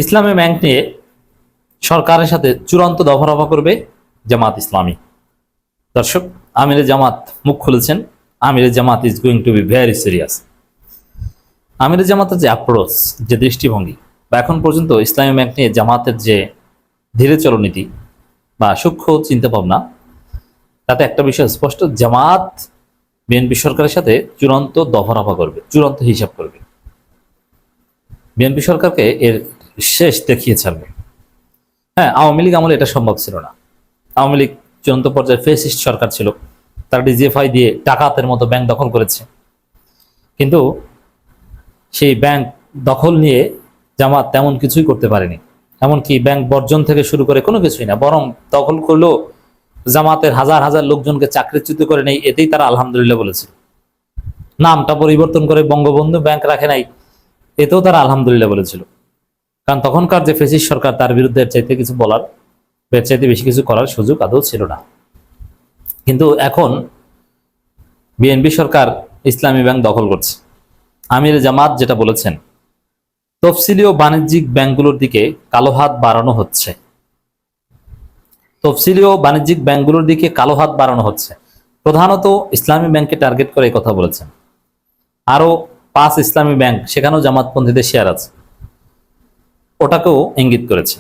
ইসলামী bank নিয়ে সরকারের সাথে চূড়ান্ত দফারফা করবে জামাত ইসলামী। দর্শক, আমিরে জামাত মুখ খুলেছেন। আমিরে Jamaat is going to be very serious. আমিরে জামাতের যে অ্যাপ্রোচ, যে দৃষ্টিভঙ্গি, বা এখন পর্যন্ত ইসলামী ব্যাংক নিয়ে জামাতের যে ধীরে চলনীতি বা সূক্ষ্ম চিন্তাভাবনা, তাতে একটা বিষয় স্পষ্ট, জামাত বিএনপি সরকারের সাথে চূড়ান্ত দফারফা করবে, চূড়ান্ত হিসাব করবে। বিএনপি সরকারকে এর শেষ দেখিয়ে ছাড়বে। হ্যাঁ, আওয়ামী লীগ আমলে এটা সম্ভব ছিল না। আওয়ামী লীগ চূড়ান্ত পর্যায়ে ফেসিস্ট সরকার ছিল, তারা ডিজিএফআই দিয়ে ডাকাতের মতো ব্যাংক দখল করেছে। কিন্তু সেই ব্যাংক দখল নিয়ে জামাত তেমন কিছুই করতে পারেনি। এমনকি ব্যাংক বর্জন থেকে শুরু করে কোনো কিছুই না, বরং দখল করলেও জামাতের হাজার হাজার লোকজনকে চাকরিচ্যুত করে নেই, এতেই তারা আলহামদুলিল্লাহ বলেছিল। নামটা পরিবর্তন করে বঙ্গবন্ধু ব্যাংক রাখে নাই, এতেও তারা আলহামদুলিল্লাহ বলেছিল। কারণ তখনকার যে ফেসিস্ট সরকার, তার বিরুদ্ধে চাইতে কিছু বলার, এর চাইতে বেশি কিছু করার সুযোগ আদৌ ছিল না। কিন্তু এখন বিএনপি সরকার ইসলামী ব্যাংক দখল করছে। আমির জামাত যেটা বলেছেন, তফসিলি ও বাণিজ্যিক ব্যাংকগুলোর দিকে কালো হাত বাড়ানো হচ্ছে। তফসিলি ও বাণিজ্যিক ব্যাংকগুলোর দিকে কালো হাত বাড়ানো হচ্ছে, প্রধানত ইসলামী ব্যাংককে টার্গেট করে কথা বলেছেন। আরো 5 ইসলামী ব্যাংক, সেখানেও জামাতপন্থীদের শেয়ার আছে, ওটাকেও ইঙ্গিত করেছে।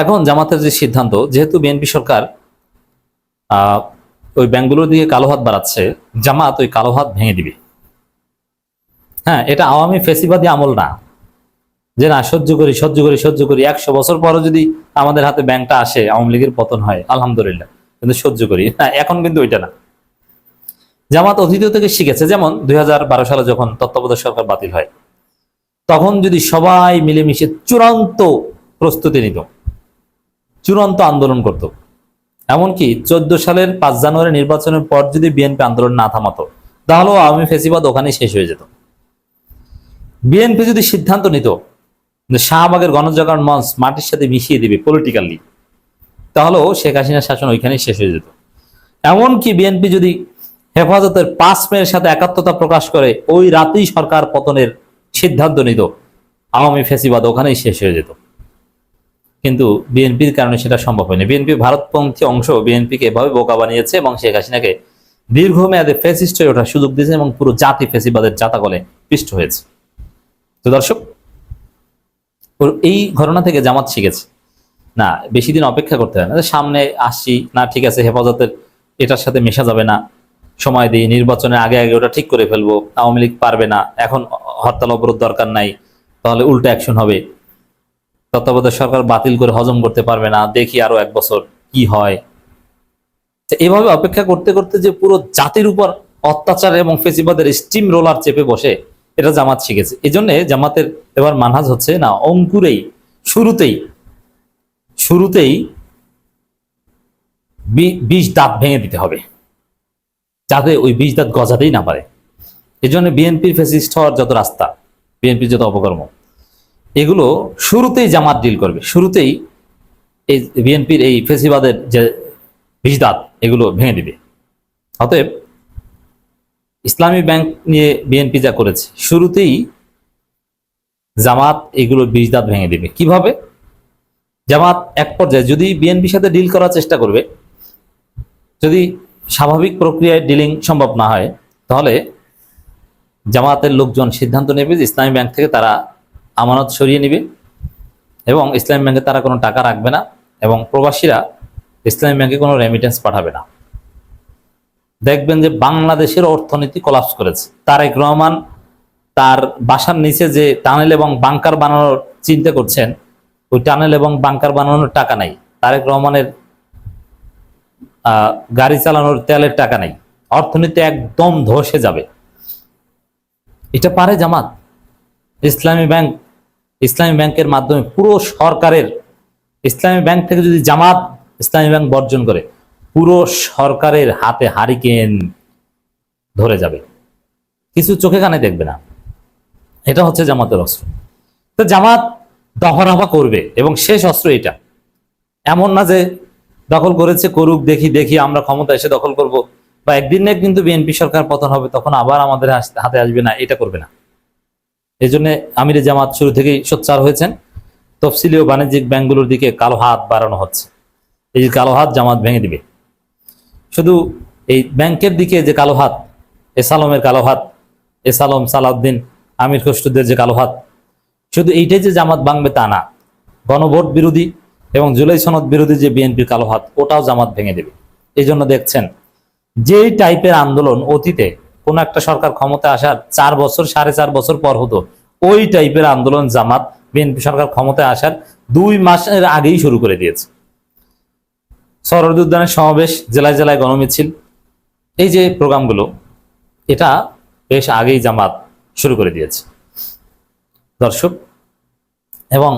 এখন জামাতের যে সিদ্ধান্ত, যেহেতু বিএনপি সরকার ওই ব্যাংকগুলোর দিকে কালো হাত বাড়াচ্ছে, জামাত ওই কালো হাত ভেঙে দিবে। হ্যাঁ, এটা আওয়ামী ফেসিবাদী আমল না, যে না সহ্য করি সহ্য করি সহ্য করি, 100 বছর পরও যদি আমাদের হাতে ব্যাংকটা আসে, আওয়ামী লীগের পতন হয়, আলহামদুলিল্লাহ, কিন্তু সহ্য করি না। এখন কিন্তু ওইটা না। জামাত অতীত থেকে শিখেছে। যেমন 2012 সালে যখন তত্ত্বাবধায়ক সরকার বাতিল হয়, তখন যদি সবাই মিলেমিশে চূড়ান্ত প্রস্তুতি নিত, চূড়ান্ত আন্দোলন করত, এমনকি 14 সালের 5 জানুয়ারি নির্বাচনের পর যদি বিএনপি আন্দোলন না থামাতো, তাহলেও আওয়ামী ফেসিবাদ ওখানেই শেষ হয়ে যেত। বিএনপি যদি সিদ্ধান্ত নিত যে শাহবাগের গণজাগরণ মঞ্চ মাটির সাথে মিশিয়ে দিবে পলিটিক্যালি, তাহলেও শেখ হাসিনার শাসন ওইখানেই শেষ হয়ে যেত। এমনকি বিএনপি যদি হেফাজতের 5 মেয়ের সাথে একাত্মতা প্রকাশ করে ওই রাতেই সরকার পতনের সিদ্ধান্ত নিত, আওয়ামী ফেসিবাদ ওখানেই শেষ হয়ে যেত। কিন্তু বিএনপির কারণে সেটা সম্ভব হয়নি। বিএনপি ভারতপন্থী অংশ বিএনপিকে এভাবে বোকা বানিয়েছে এবং শেখ হাসিনাকে দীর্ঘমেয়াদে ফেসিস্ট হয়ে ওঠার সুযোগ দিয়েছে এবং পুরো জাতি ফেসিবাদের জাতাকলে পিষ্ট হয়েছে। তো দর্শক, এই ঘটনা থেকে জামাত শিখেছে, না বেশি দিন অপেক্ষা করতে হয় না, সামনে আসছি না, ঠিক আছে হেফাজতের এটার সাথে মেশা যাবে না, সময় দিই, নির্বাচনের আগে আগে ওটা ঠিক করে ফেলবো, আওয়ামী লীগ পারবে না, এখন হরতাল অবরোধ দরকার নাই, তাহলে উল্টো অ্যাকশন হবে, তত্ত্বাবধায়ক সরকার বাতিল করে হজম করতে পারবে না, দেখি আরো 1 বছর কি হয়। এভাবে অপেক্ষা করতে করতে যে পুরো জাতির উপর অত্যাচার এবং ফেসিবাদের স্টিম রোলার চেপে বসে, এটা জামাত শিখেছে। এই জন্য জামাতের এবার মানহাজ হচ্ছে, না অঙ্কুরেই শুরুতেই 20 দাঁত ভেঙে দিতে হবে, যাতে ওই 20 দাঁত গজাতেই না পারে। এই জন্য বিএনপির ফেসিস্ট হওয়ার যত রাস্তা, বিএনপির যত অপকর্ম, এগুলো শুরুতেই জামাত ডিল করবে। শুরুতেই এই বিএনপির এই ফেসিবাদের যে 20 দাঁত, এগুলো ভেঙে দিবে। অতএব ইসলামী ব্যাংক নিয়ে বিএনপি যা করেছে, শুরুতেই জামাত এগুলো 20 দাঁত ভেঙে দিবে। কিভাবে? জামাত এক পর্যায়ে যদি বিএনপির সাথে ডিল করার চেষ্টা করবে, যদি স্বাভাবিক প্রক্রিয়ায় ডিলিং সম্ভব না হয়, তাহলে জামাতের লোকজন সিদ্ধান্ত নেবে যে ইসলামী ব্যাংক থেকে তারা আমানত সরিয়ে নেবে এবং ইসলামী ব্যাংকে তারা কোনো টাকা রাখবে না, এবং প্রবাসীরা ইসলামী ব্যাংকে কোনো রেমিটেন্স পাঠাবে না। দেখবেন যে বাংলাদেশের অর্থনীতি কোলাপস করেছে। তারেক রহমান তার বাসার নিচে যে টানেল এবং বাংকার বানানোর চিন্তা করছেন, ওই টানেল এবং বাংকার বানানোর টাকা নাই। তারেক রহমানের গাড়ি চালানোর তেলের টাকা নাই। অর্থনীতি একদম ধসে যাবে। এটা পারে জামাত? ইসলামী ব্যাংকের মাধ্যমে পুরো সরকারের, ইসলামী ব্যাংক থেকে যদি জামাত ইসলামী ব্যাংক বর্জন করে, পুরো সরকারের হাতে হারিকেন ধরে যাবে, কিছু চোখে কানে দেখবে না। এটা হচ্ছে জামাতের অস্ত্র। তো জামাত দফারফা করবে এবং শেষ অস্ত্র এটা। এমন না যে দখল করেছে করুক, দেখি দেখি আমরা ক্ষমতা এসে দখল করব, বা একদিন না কিন্তু বিএনপি সরকার পতন হবে, তখন আবার আমাদের হাতে আসবে না, এটা করবে না। এই জন্য আমিরে জামাত শুরু থেকেই সোচ্চার হয়েছেন। তফসিলি ও বাণিজ্যিক ব্যাংকগুলোর দিকে কালো হাত বাড়ানো হচ্ছে। এই যে কালো হাত জামাত ভেঙে দিবে। শুধু এই ব্যাংকের দিকে যে কালো হাত, এসালমের কালো হাত, এসালম, সালাউদ্দিন, আমির খসরুদের যে কালো হাত, শুধু এইটাই যে জামাত ভাঙবে তা না। গণভোট বিরোধী এবং জুলাই সনদ বিরোধী যে বিএনপির কালো হাত, ওটাও জামাত ভেঙে দেবে। এই জন্য দেখছেন যেই টাইপের আন্দোলন অতীতে কোন একটা সরকার ক্ষমতা আসার 4 বছর 4.5 বছর পর হতো, ওই টাইপের আন্দোলন জামাত বিএনপি সরকার ক্ষমতায় আসার 2 মাসের আগেই শুরু করে দিয়েছে। সরোয়ার্দী উদ্যানের সমাবেশ, জেলায় জেলায় গণমিছিল, এই যে প্রোগ্রামগুলো, এটা বেশ আগেই জামাত শুরু করে দিয়েছে দর্শক। এবং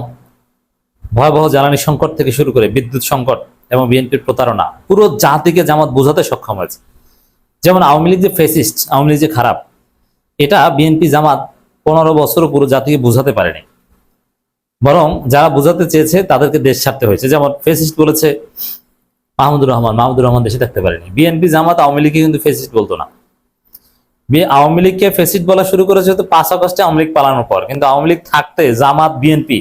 ভয়াবহ জ্বালানি সংকট থেকে শুরু করে বিদ্যুৎ সংকট এবং বিএনপির প্রতারণা, পুরো জাতিকে জামাত বোঝাতে সক্ষম হয়েছে। যেমন আওয়ামী লীগ যে ফেসিস্ট, আওয়ামী লীগ যে খারাপ, এটা বিএনপি জামাত 15 বছরও পুরো জাতিকে বোঝাতে পারেনি। বরং যারা বোঝাতে চেয়েছে তাদেরকে দেশ ছাড়তে হয়েছে। যেমন ফেসিস্ট বলেছে মাহমুদুর রহমান দেশে থাকতে পারেনি। বিএনপি জামাত আওয়ামী লীগকে কিন্তু ফেসিস্ট বলতো না। আওয়ামী লীগকে ফেসিস্ট বলা শুরু করেছে তো 5 আগস্টে আওয়ামী লীগ পালানোর পর। কিন্তু আওয়ামী লীগ থাকতে জামাত, বিএনপি,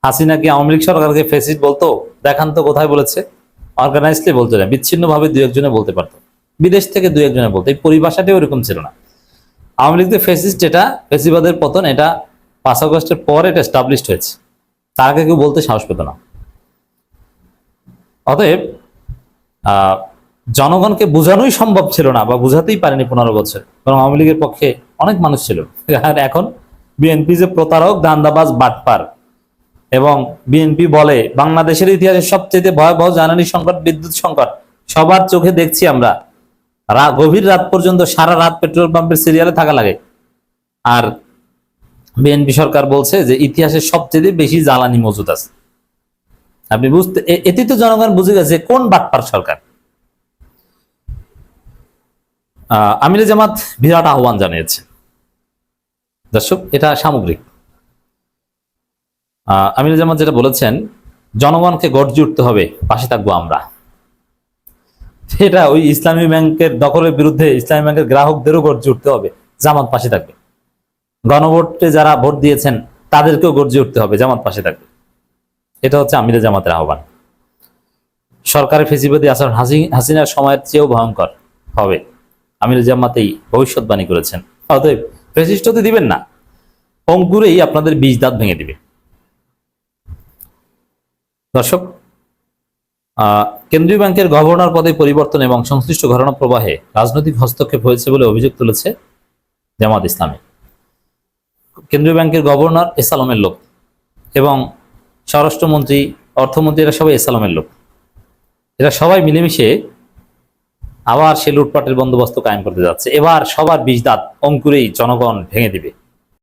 হাসিনা কি আওয়ামী লীগ সরকারকে ফেসিস্ট বলতো? দেখান তো কোথায় বলেছে। অর্গানাইজলি বলতো না, বিচ্ছিন্ন ভাবে 2-1 জনে বলতে পারতো, বিদেশ থেকে 2-1 জনে বলতো। এই পরিভাষাটাই ওরকম ছিল না। আওয়ামী লীগ ফেসিস্ট, এটা ফেসিবাদের পতন, এটা 5 আগস্টের পর এটা এস্টাবলিশড হয়েছে। তার আগে কেউ বলতে সাহস পেত না। অতএব জনগণকে বোঝানোই সম্ভব ছিল না, বা বোঝাতেই পারেনি 15 বছর। কারণ আওয়ামী লীগের পক্ষে অনেক মানুষ ছিল। আর এখন বিএনপি যে প্রতারক, দান্দাবাজ, বাটপার, এবং বিএনপি বলে বাংলাদেশের ইতিহাসে সবচেয়ে ভয়াবহ জ্বালানি সংকট, বিদ্যুৎ সংকট সবার চোখে দেখছি আমরা। গভীর রাত পর্যন্ত সারা রাত পেট্রোল পাম্পের সিরিয়ালে থাকা লাগে। আর বিএনপি সরকার বলছে যে ইতিহাসের সবচেয়ে বেশি জ্বালানি মজুদ আছে। আপনি বুঝতে, এতেই তো জনগণ বুঝে গেছে কোন বাটপার সরকার। আমিরে জামাত বিরাট আহ্বান জানিয়েছে দর্শক, এটা সামগ্রিক। আমিরে জামাত যেটা বলেছেন, জনগণকে গর্জে উঠতে হবে, পাশে থাকবো আমরা। সেটা ওই ইসলামী ব্যাংকের দখলের বিরুদ্ধে ইসলামী ব্যাংকের গ্রাহকদেরও গর্জে উঠতে হবে, জামাত পাশে থাকবে। গণভোটে যারা ভোট দিয়েছেন তাদেরকেও গর্জে উঠতে হবে, জামাত পাশে থাকবে। এটা হচ্ছে আমিরে জামাতের আহ্বান। সরকারের ফেসিবাদী আচরণ হাসিনার সময়ের চেয়েও ভয়ঙ্কর হবে, আমিরে জামাতেই ভবিষ্যৎবাণী করেছেন। অতএব ফেসিস্ট হতে দিবেন না, অঙ্কুরেই আপনাদের 20 দাঁত ভেঙে দিবে। দর্শক, কেন্দ্রীয় ব্যাংকের গভর্নর পদে পরিবর্তন এবং সংশ্লিষ্ট ঘটনা প্রবাহে রাজনৈতিক হস্তক্ষেপ হয়েছে বলে অভিযোগ তুলেছে জামাত ইসলামী। কেন্দ্রীয় ব্যাংকের গভর্নর এসালমের লোক এবং স্বরাষ্ট্রমন্ত্রী, অর্থমন্ত্রী, এরা সবাই এসালমের লোক। এরা সবাই মিলেমিশে আবার সে লুটপাটের বন্দোবস্ত কায়েম করতে যাচ্ছে। এবার সবার 20 দাঁত অঙ্কুরেই জনগণ ভেঙে দিবে।